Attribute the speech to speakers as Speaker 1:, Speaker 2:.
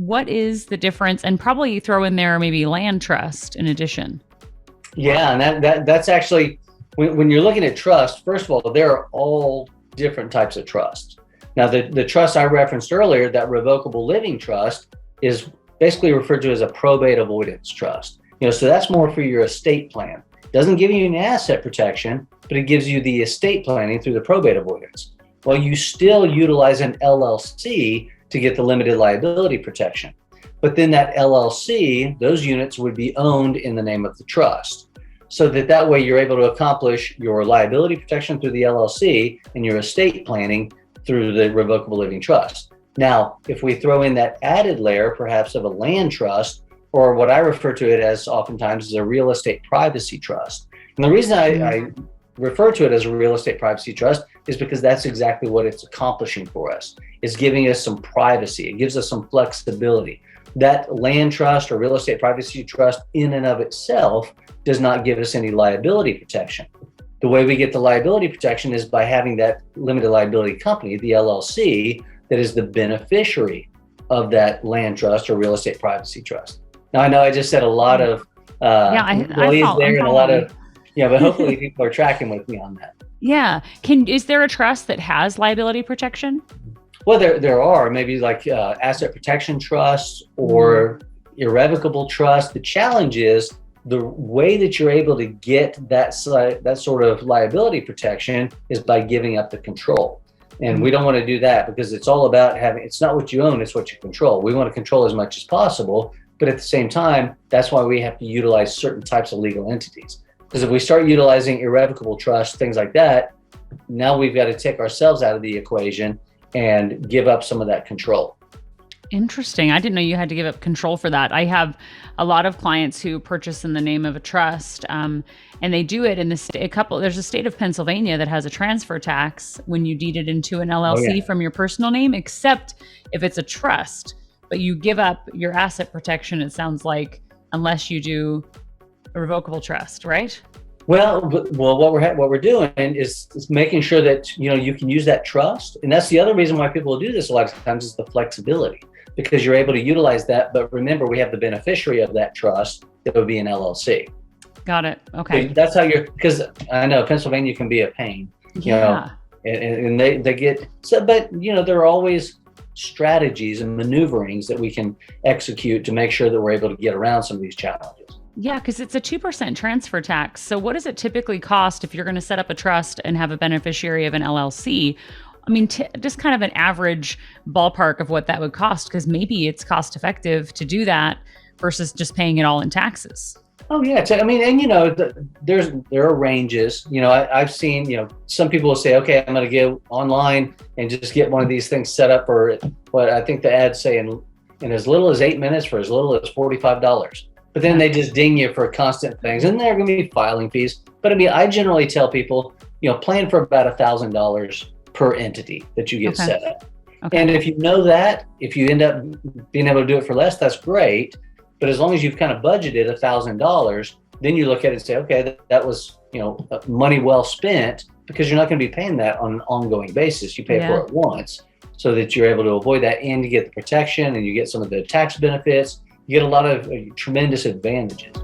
Speaker 1: what is the difference? And probably throw in there maybe land trust in addition.
Speaker 2: Yeah, and that's actually, when you're looking at trust, first of all, there are all different types of trust. Now, the trust I referenced earlier, that revocable living trust, is basically referred to as a probate avoidance trust. So that's more for your estate plan. It doesn't give you any asset protection, but it gives you the estate planning through the probate avoidance. Well, you still utilize an LLC to get the limited liability protection. But then that LLC, those units would be owned in the name of the trust. So that way you're able to accomplish your liability protection through the LLC and your estate planning through the revocable living trust. Now, if we throw in that added layer, perhaps of a land trust, or what I refer to it as oftentimes as a real estate privacy trust. And the reason I refer to it as a real estate privacy trust is because that's exactly what it's accomplishing for us. It's giving us some privacy. It gives us some flexibility. That land trust or real estate privacy trust in and of itself does not give us any liability protection. The way we get the liability protection is by having that limited liability company, the LLC, that is the beneficiary of that land trust or real estate privacy trust. Now, I know I just said a lot of employees there and a lot of, but hopefully people are tracking with me on that.
Speaker 1: Yeah. Is there a trust that has liability protection?
Speaker 2: Well, there are maybe like asset protection trusts or irrevocable trust. The challenge is the way that you're able to get that sort of liability protection is by giving up the control. And we don't want to do that because it's all about it's not what you own, it's what you control. We want to control as much as possible, but at the same time, that's why we have to utilize certain types of legal entities. Because if we start utilizing irrevocable trust, things like that, now we've got to take ourselves out of the equation and give up some of that control.
Speaker 1: Interesting. I didn't know you had to give up control for that. I have a lot of clients who purchase in the name of a trust, and they do it in there's a state of Pennsylvania that has a transfer tax when you deed it into an LLC from your personal name, except if it's a trust, but you give up your asset protection, it sounds like, unless you do a revocable trust, right?
Speaker 2: Well, what we're doing is making sure that you can use that trust, and that's the other reason why people do this a lot of times is the flexibility, because you're able to utilize that. But remember, we have the beneficiary of that trust that would be an LLC.
Speaker 1: Got it. Okay.
Speaker 2: So that's how because I know Pennsylvania can be a pain, and they get so, but there are always strategies and maneuverings that we can execute to make sure that we're able to get around some of these challenges.
Speaker 1: Yeah, because it's a 2% transfer tax. So what does it typically cost if you're going to set up a trust and have a beneficiary of an LLC? I mean, just kind of an average ballpark of what that would cost, because maybe it's cost effective to do that versus just paying it all in taxes.
Speaker 2: Oh yeah, I mean, and there are ranges. I've seen, some people will say, okay, I'm going to go online and just get one of these things set up for what I think the ads say in as little as 8 minutes for as little as $45. But then they just ding you for constant things, and there are going to be filing fees. But I mean, I generally tell people, plan for about $1,000 per entity that you get set up. Okay. And if if you end up being able to do it for less, that's great. But as long as you've kind of budgeted $1,000, then you look at it and say, okay, that was money well spent, because you're not going to be paying that on an ongoing basis. You pay for it once, so that you're able to avoid that, and you get the protection, and you get some of the tax benefits. You get a lot of tremendous advantages.